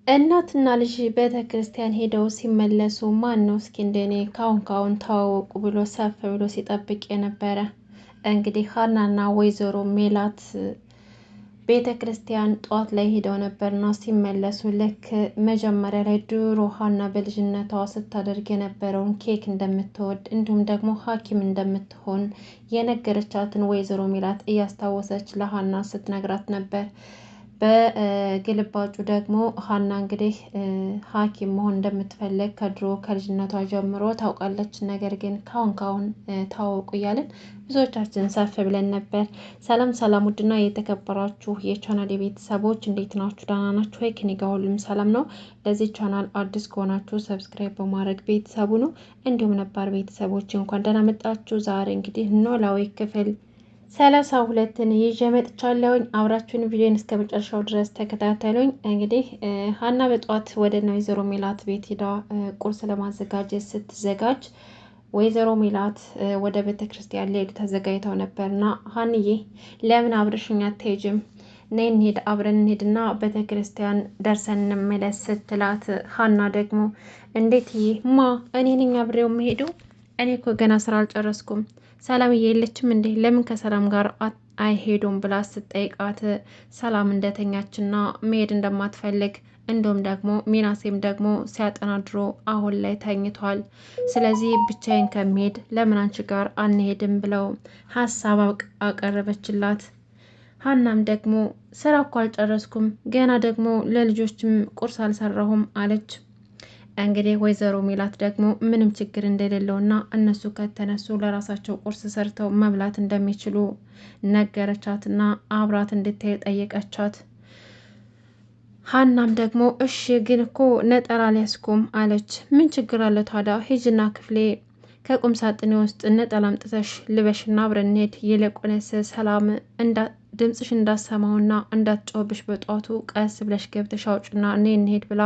እናትና ልጅ ቤተክርስቲያን ሄደው ሲመለሱ ማን ነው እስኪ እንደኔ ካሁን ተዋወቁ ብሎ ሰፍ ብሎ ሲጠብቅ የነበረ እንግዲህ ሀናና ወይዘሮ ሜላት ቤተክርስቲያን ጧት ላይ ሄደው ነበርና ሲመለሱ ልክ መጀመሪያ ላይ ድሮ ሀና በልጅነቷ ስታደርግ የነበረውን ኬክ እንደምትወድ እንዲሁም ደግሞ ሐኪም እንደምትሆን የነገረቻትን ወይዘሮ ሜላት እያስታወሰች ለሀና ስትነግራት ነበር። በግልባጩ ደግሞ ሀና እንግዲህ ሐኪም መሆን እንደምትፈልግ ከድሮ ከልጅነቷ ጀምሮ ታውቃለች። ነገር ግን ካሁን ታወቁ እያለን ብዙዎቻችን ሰፍ ብለን ነበር። ሰላም ሰላም፣ ውድና የተከበራችሁ የቻናል የቤተሰቦች እንዴት ናችሁ? ደህና ናችሁ ወይ? ከኔ ጋር ሁሉም ሰላም ነው። ለዚህ ቻናል አዲስ ከሆናችሁ ሰብስክራይብ በማድረግ ቤተሰቡ ነው። እንዲሁም ነባር ቤተሰቦች እንኳን ደህና መጣችሁ። ዛሬ እንግዲህ ኖላዊ ክፍል 32ን ይዤ መጥቻለሁኝ። አብራችሁን ቪዲዮን እስከ መጨረሻው ድረስ ተከታተሉኝ። እንግዲህ ሀና በጧት ወደ ወይዘሮ ሜላት ቤት ሄዳ ቁርስ ለማዘጋጀት ስትዘጋጅ ወይዘሮ ሜላት ወደ ቤተ ክርስቲያን ሊሄዱ ተዘጋጅተው ነበርና ሀንዬ ለምን አብረሽኝ አትሄጂም? ነይ እንሂድ፣ አብረን እንሂድና ቤተ ክርስቲያን ደርሰን እንመለስ ስትላት ሀና ደግሞ እንዴት እኔ ነኝ አብሬው የምሄደው? እኔ እኮ ገና ስራ አልጨረስኩም። ሰላምዬ የለችም እንዴ? ለምን ከሰላም ጋር አይሄዱም ብላ ስትጠይቃት ሰላም እንደተኛችና መሄድ እንደማትፈልግ እንዲሁም ደግሞ ሚናሴም ደግሞ ሲያጠናድሮ አሁን ላይ ተኝቷል። ስለዚህ ብቻዬን ከመሄድ ለምን አንቺ ጋር አንሄድም ብለው ሀሳብ አቀረበችላት። ሀናም ደግሞ ስራ እኮ አልጨረስኩም ገና ደግሞ ለልጆችም ቁርስ አልሰራሁም አለች። እንግዲህ ወይዘሮ ሜላት ደግሞ ምንም ችግር እንደሌለውና እነሱ ከተነሱ ለራሳቸው ቁርስ ሰርተው መብላት እንደሚችሉ ነገረቻትና አብራት እንድትሄድ ጠየቀቻት። ሀናም ደግሞ እሺ ግን እኮ ነጠላ አልያዝኩም አለች። ምን ችግር አለ ታዲያ? ሂጂና ክፍሌ ከቁም ሳጥኔ ውስጥ ነጠላ አምጥተሽ ልበሽና አብረን እንሂድ። ይልቁንስ ሰላም ድምፅሽ እንዳሰማውና እንዳትጮህብሽ በጧቱ ቀስ ብለሽ ገብተሽ አውጭና እኔ እንሄድ ብላ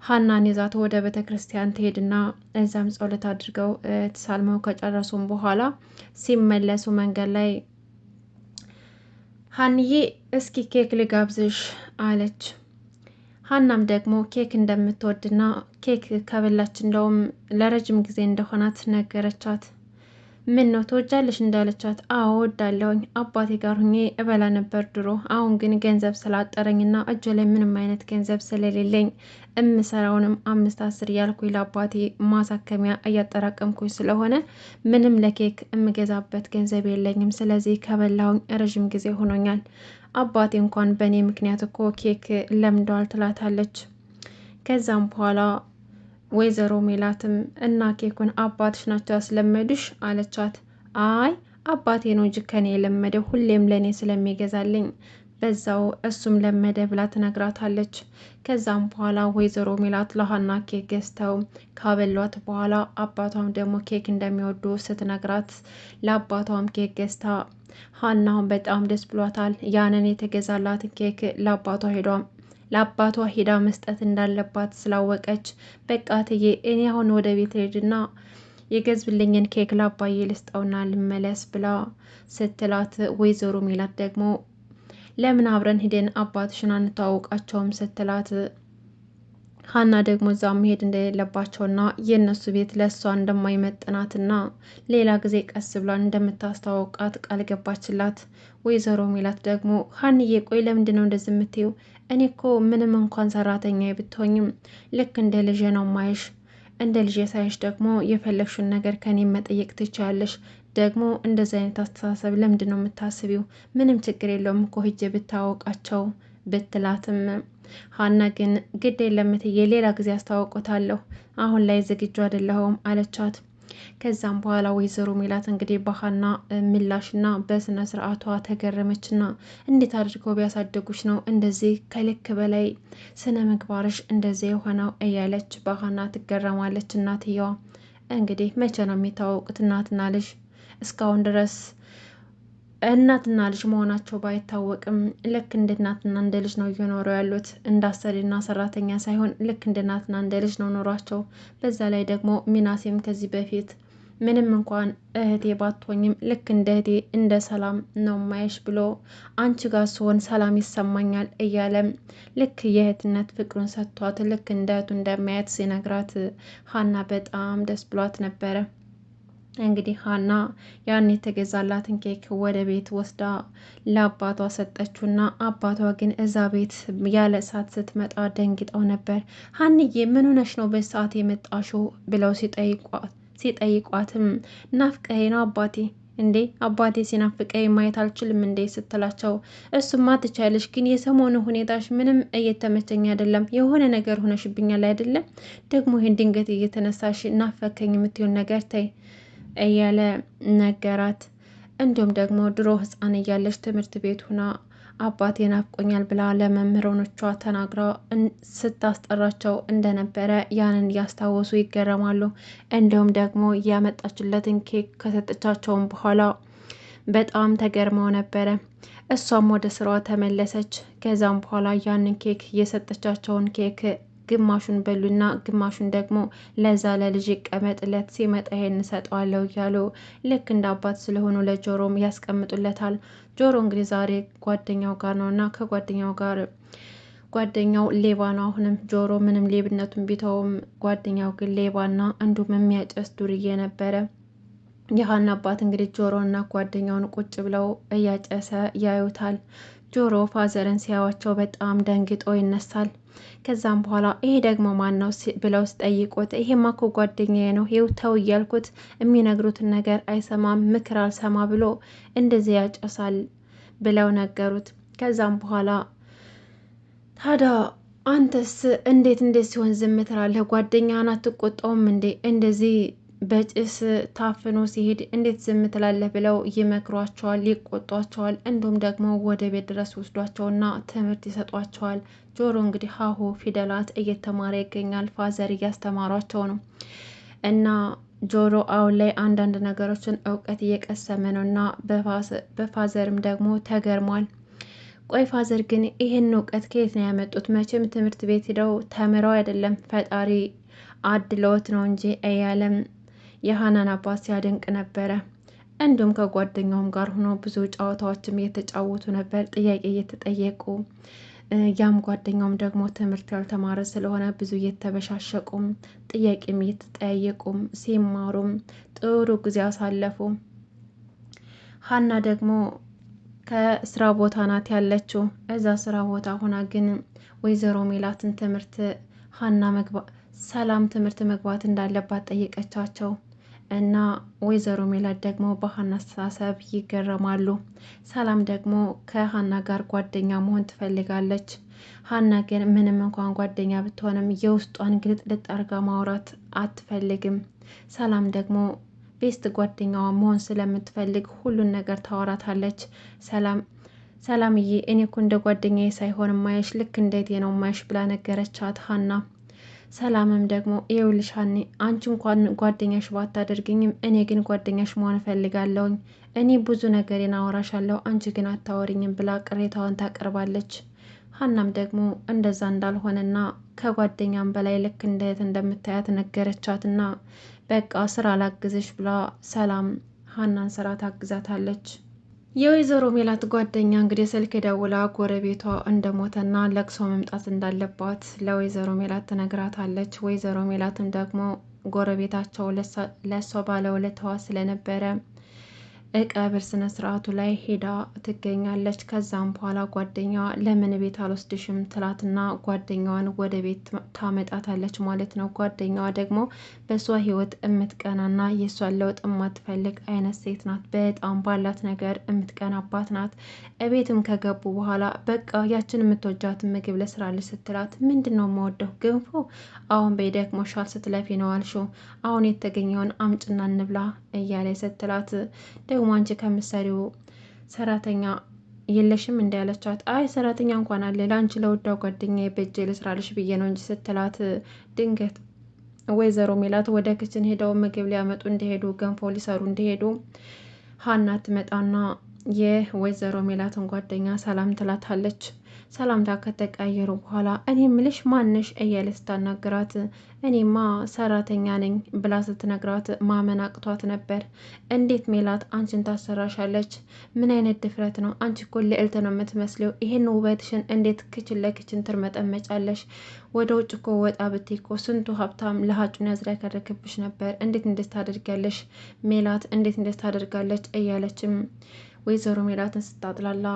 ሀናን ይዛት ወደ ቤተ ክርስቲያን ትሄድና እዛም ጸሎት አድርገው ተሳልመው ከጨረሱም በኋላ ሲመለሱ መንገድ ላይ ሀንዬ እስኪ ኬክ ልጋብዝሽ አለች። ሀናም ደግሞ ኬክ እንደምትወድና ኬክ ከበላች እንደውም ለረጅም ጊዜ እንደሆናት ነገረቻት። ምን ነው ትወጃለሽ እንዳለቻት፣ አዎ እወዳለሁኝ፣ አባቴ ጋር ሁኜ እበላ ነበር ድሮ። አሁን ግን ገንዘብ ስላጠረኝና እጅ ላይ ምንም አይነት ገንዘብ ስለሌለኝ እምሰራውንም 5-10 እያልኩኝ ለአባቴ ማሳከሚያ እያጠራቀምኩኝ ስለሆነ ምንም ለኬክ እምገዛበት ገንዘብ የለኝም። ስለዚህ ከበላሁኝ ረዥም ጊዜ ሆኖኛል። አባቴ እንኳን በእኔ ምክንያት እኮ ኬክ ለምደዋል ትላታለች። ከዛም በኋላ ወይዘሮ ሜላትም እና ኬኩን አባትሽ ናቸው ያስለመዱሽ አለቻት። አይ አባቴ ነው እንጂ ከኔ የለመደው ሁሌም ለእኔ ስለሚገዛልኝ በዛው እሱም ለመደ ብላ ትነግራታለች። ከዛም በኋላ ወይዘሮ ሜላት ለሀና ኬክ ገዝተው ካበሏት በኋላ አባቷም ደግሞ ኬክ እንደሚወዱ ስትነግራት ለአባቷም ኬክ ገዝታ ሀናውን በጣም ደስ ብሏታል። ያንን የተገዛላትን ኬክ ለአባቷ ሄዳ መስጠት እንዳለባት ስላወቀች በቃ እትዬ እኔ አሁን ወደ ቤት ሄድና የገዝብልኝን ኬክ ላባዬ ልስጠውና ልመለስ ብላ ስትላት ወይዘሮ ሜላት ደግሞ ለምን አብረን ሂደን አባትሽን አንተዋውቃቸውም ስትላት ሀና ደግሞ እዛ መሄድ እንደሌለባቸውና የእነሱ ቤት ለእሷ እንደማይመጥናትና ሌላ ጊዜ ቀስ ብላን እንደምታስተዋውቃት ቃል ገባችላት። ወይዘሮ ሜላት ደግሞ ሀንዬ ቆይ ለምንድን ነው እንደዚህ የምትይው? እኔ እኮ ምንም እንኳን ሰራተኛ ብትሆኝም ልክ እንደ ልጄ ነው ማይሽ። እንደ ልጄ ሳይሽ ደግሞ የፈለግሽውን ነገር ከኔ መጠየቅ ትችያለሽ። ደግሞ እንደዚህ አይነት አስተሳሰብ ለምንድን ነው የምታስቢው? ምንም ችግር የለውም እኮ ሂጄ ብታወቃቸው ብትላትም ሀና ግን ግድ የለም እትዬ ሌላ ጊዜ አስተዋውቆታለሁ፣ አሁን ላይ ዝግጁ አይደለሁም አለቻት። ከዛም በኋላ ወይዘሮ ሜላት እንግዲህ በሀና ምላሽና በስነ ስርዓቷ ተገረመችና እንዴት አድርገው ቢያሳደጉች ነው እንደዚህ ከልክ በላይ ስነ ምግባርሽ እንደዚህ የሆነው እያለች በሀና ትገረማለች። እናትየዋ እንግዲህ መቼ ነው የሚታወቁት እናትና ልጅ? እስካሁን ድረስ እናትና ልጅ መሆናቸው ባይታወቅም ልክ እንደ እናትና እንደ ልጅ ነው እየኖሩ ያሉት። እንዳሰሪና ሰራተኛ ሳይሆን ልክ እንደ እናትና እንደ ልጅ ነው ኖሯቸው። በዛ ላይ ደግሞ ሚናሴም ከዚህ በፊት ምንም እንኳን እህቴ ባትሆኝም ልክ እንደ እህቴ እንደ ሰላም ነው ማየሽ ብሎ አንቺ ጋር ስሆን ሰላም ይሰማኛል እያለም ልክ የእህትነት ፍቅሩን ሰጥቷት ልክ እንደ እህቱ እንደማያት ሲነግራት ሀና በጣም ደስ ብሏት ነበረ። እንግዲህ ሀና ያን የተገዛላትን ኬክ ወደ ቤት ወስዳ ለአባቷ ሰጠችውና አባቷ ግን እዛ ቤት ያለ ሰዓት ስትመጣ ደንግጠው ነበር። ሀንዬ ምን ሆነሽ ነው በሰዓት የመጣሽው ብለው ሲጠይቋትም ናፍቀኸኝ ነው አባቴ እንዴ አባቴ ሲናፍቀኝ ማየት አልችልም እንዴ ስትላቸው እሱማ ትቻለሽ፣ ግን የሰሞኑ ሁኔታሽ ምንም እየተመቸኝ አይደለም፣ የሆነ ነገር ሆነሽብኛል አይደለም፣ ደግሞ ይህን ድንገት እየተነሳሽ ናፈከኝ የምትሆን ነገር ተይ እያለ ነገራት። እንዲሁም ደግሞ ድሮ ሕፃን እያለች ትምህርት ቤት ሁና አባቴ ናፍቆኛል ብላ ለመምህራኖቿ ተናግራ ስታስጠራቸው እንደነበረ ያንን እያስታወሱ ይገረማሉ። እንዲሁም ደግሞ ያመጣችለትን ኬክ ከሰጠቻቸውም በኋላ በጣም ተገርመው ነበረ። እሷም ወደ ስራዋ ተመለሰች። ከዛም በኋላ ያንን ኬክ የሰጠቻቸውን ኬክ ግማሹን በሉና ግማሹን ደግሞ ለዛ ለልጅ ይቀመጥለት ሲመጣ ይሄን እሰጠዋለሁ እያሉ ልክ እንደ አባት ስለሆኑ ለጆሮም ያስቀምጡለታል። ጆሮ እንግዲህ ዛሬ ጓደኛው ጋር ነው እና ከጓደኛው ጋር ጓደኛው ሌባ ነው። አሁንም ጆሮ ምንም ሌብነቱን ቢተውም ጓደኛው ግን ሌባና እንዲሁም የሚያጨስ ዱርዬ ነበረ። የሀና አባት እንግዲህ ጆሮና ጓደኛውን ቁጭ ብለው እያጨሰ ያዩታል። ጆሮ ፋዘርን ሲያዋቸው በጣም ደንግጦ ይነሳል። ከዛም በኋላ ይሄ ደግሞ ማን ነው ብለው ሲጠይቁት ይሄማ እኮ ጓደኛዬ ነው፣ ይኸው ተው እያልኩት የሚነግሩትን ነገር አይሰማም፣ ምክር አልሰማ ብሎ እንደዚህ ያጨሳል ብለው ነገሩት። ከዛም በኋላ ታዲያ አንተስ እንዴት ሲሆን ዝም ትላለህ? ጓደኛህን አትቆጣውም እንዴ? እንደዚህ በጭስ ታፍኖ ሲሄድ እንዴት ዝም ትላለህ? ብለው ይመክሯቸዋል፣ ይቆጧቸዋል። እንዲሁም ደግሞ ወደ ቤት ድረስ ወስዷቸውና ትምህርት ይሰጧቸዋል። ጆሮ እንግዲህ ሀሁ ፊደላት እየተማረ ይገኛል። ፋዘር እያስተማሯቸው ነው እና ጆሮ አሁን ላይ አንዳንድ ነገሮችን እውቀት እየቀሰመ ነው እና በፋዘርም ደግሞ ተገርሟል። ቆይ ፋዘር ግን ይህን እውቀት ከየት ነው ያመጡት? መቼም ትምህርት ቤት ሂደው ተምረው አይደለም፣ ፈጣሪ አድለውት ነው እንጂ እያለም የሀናን አባት ሲያደንቅ ነበረ። እንዲሁም ከጓደኛውም ጋር ሆኖ ብዙ ጨዋታዎችም እየተጫወቱ ነበር፣ ጥያቄ እየተጠየቁ ያም ጓደኛውም ደግሞ ትምህርት ያልተማረ ስለሆነ ብዙ እየተበሻሸቁም ጥያቄም እየተጠያየቁም ሲማሩም ጥሩ ጊዜ አሳለፉ። ሀና ደግሞ ከስራ ቦታ ናት ያለችው። እዛ ስራ ቦታ ሆና ግን ወይዘሮ ሜላትን ትምህርት ሰላም ትምህርት መግባት እንዳለባት ጠየቀቻቸው እና ወይዘሮ ሜላት ደግሞ በሀና አስተሳሰብ ይገረማሉ። ሰላም ደግሞ ከሀና ጋር ጓደኛ መሆን ትፈልጋለች። ሀና ግን ምንም እንኳን ጓደኛ ብትሆንም የውስጧን ግልጥልጥ አርጋ ማውራት አትፈልግም። ሰላም ደግሞ ቤስት ጓደኛዋ መሆን ስለምትፈልግ ሁሉን ነገር ታወራታለች። ሰላምዬ እኔ እኮ እንደ ጓደኛዬ ሳይሆን ማየሽ ልክ እንዴት ነው ማየሽ ብላ ነገረቻት ሀና። ሰላምም ደግሞ ይኸውልሽ ሀኒ አንቺ እንኳን ጓደኛሽ ባታደርግኝም እኔ ግን ጓደኛሽ መሆን እፈልጋለሁኝ። እኔ ብዙ ነገሬን አወራሻለሁ፣ አንቺ ግን አታወሪኝም ብላ ቅሬታዋን ታቀርባለች። ሀናም ደግሞ እንደዛ እንዳልሆነና ከጓደኛም በላይ ልክ እንዴት እንደምታያት ነገረቻትና በቃ ስራ ላግዝሽ ብላ ሰላም ሀናን ስራ ታግዛታለች። የወይዘሮ ሜላት ጓደኛ እንግዲህ ስልክ ደውላ ጎረቤቷ እንደሞተና ለቅሶ መምጣት እንዳለባት ለወይዘሮ ሜላት ትነግራታለች። ወይዘሮ ሜላትም ደግሞ ጎረቤታቸው ለሷ ባለውለታዋ ስለነበረ ቀብር ስነ ስርዓቱ ላይ ሄዳ ትገኛለች። ከዛም በኋላ ጓደኛዋ ለምን ቤት አልወስድሽም ትላትና ጓደኛዋን ወደ ቤት ታመጣታለች ማለት ነው። ጓደኛዋ ደግሞ በሷ ህይወት የምትቀናና የሷን ለውጥ የማትፈልግ አይነት ሴት ናት። በጣም ባላት ነገር የምትቀናባት ናት። እቤትም ከገቡ በኋላ በቃ ያችን የምትወጃትን ምግብ ልስራልሽ ስትላት ምንድን ነው የምወደው ገንፎ፣ አሁን በደክሞሻል ስትለፊ ነው አልሽው፣ አሁን የተገኘውን አምጭና እንብላ እያለ ስትላት ደግሞ አንቺ ከምትሰሪው ሰራተኛ የለሽም እንዲ ያለቻት፣ አይ ሰራተኛ እንኳን አለ ለአንቺ ለውዳው ጓደኛዬ በእጄ ልስራልሽ ብዬ ነው እንጂ ስትላት ድንገት ወይዘሮ ሜላት ወደ ክችን ሄደው ምግብ ሊያመጡ እንደሄዱ ገንፎ ሊሰሩ እንደሄዱ ሀና ትመጣና የወይዘሮ ሜላትን ጓደኛ ሰላም ትላታለች። ሰላምታ ከተቀያየሩ በኋላ እኔ ምልሽ ማንሽ እያለች ስታናግራት እኔማ ሰራተኛ ነኝ ብላ ስትነግራት ማመን አቅቷት ነበር። እንዴት ሜላት አንቺን ታሰራሻለች? ምን አይነት ድፍረት ነው? አንቺ እኮ ልዕልት ነው የምትመስለው። ይሄን ውበትሽን እንዴት ክችን ለክችን ትርመጠመጫለሽ? ወደ ውጭ እኮ ወጣ ብትይ እኮ ስንቱ ሀብታም ለሀጩን ያዝረከረክብሽ ነበር። እንዴት እንደት ታደርጊያለሽ ሜላት? እንዴት እንደት ታደርጋለች? እያለችም ወይዘሮ ሜላትን ስታጥላላ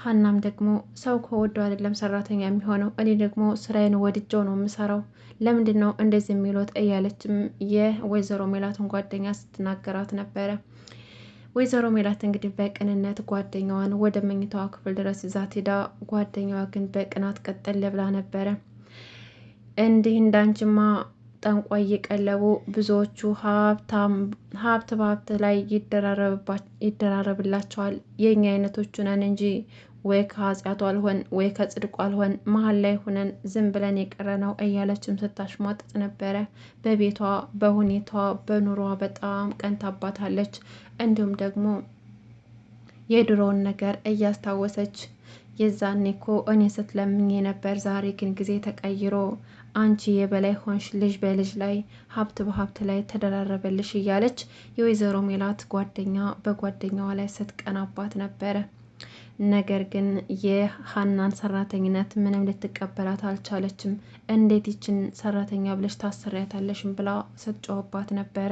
ሀናም ደግሞ ሰው ከወደው አይደለም ሰራተኛ የሚሆነው፣ እኔ ደግሞ ስራዬን ወድጀው ነው የምሰራው፣ ለምንድን ነው እንደዚህ የሚሉት? እያለችም የወይዘሮ ሜላትን ጓደኛ ስትናገራት ነበረ። ወይዘሮ ሜላት እንግዲህ በቅንነት ጓደኛዋን ወደ መኝታዋ ክፍል ድረስ ይዛት ሄዳ፣ ጓደኛዋ ግን በቅናት ቀጠል ብላ ነበረ። እንዲህ እንዳንችማ ጠንቋይ እየቀለቡ ብዙዎቹ ሀብት በሀብት ላይ ይደራረብላቸዋል። የኛ አይነቶቹ ነን እንጂ ወይ ከኃጢአቱ አልሆን ወይ ከጽድቁ አልሆን መሀል ላይ ሆነን ዝም ብለን የቀረ ነው እያለችም ስታሽሟጥጥ ነበረ። በቤቷ በሁኔታዋ በኑሯ በጣም ቀንታባታለች። እንዲሁም ደግሞ የድሮውን ነገር እያስታወሰች የዛኔ እኮ እኔ ስትለምኝ ነበር፣ ዛሬ ግን ጊዜ ተቀይሮ አንቺ የበላይ ሆንሽ፣ ልጅ በልጅ ላይ ሀብት በሀብት ላይ ተደራረበልሽ እያለች የወይዘሮ ሜላት ጓደኛ በጓደኛዋ ላይ ስትቀናባት ነበረ። ነገር ግን የሀናን ሰራተኝነት ምንም ልትቀበላት አልቻለችም። እንዴት ይችን ሰራተኛ ብለሽ ታሰሪያታለሽም ብላ ስትጮህባት ነበረ።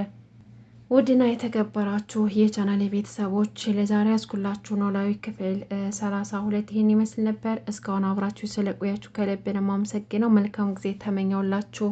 ውድና የተከበራችሁ የቻናል ቤተሰቦች ለዛሬ ያስኩላችሁ ኖላዊ ክፍል 32 ይህን ይመስል ነበር። እስካሁን አብራችሁ ስለቆያችሁ ከልብ ነው የማመሰግነው። መልካም ጊዜ ተመኘውላችሁ።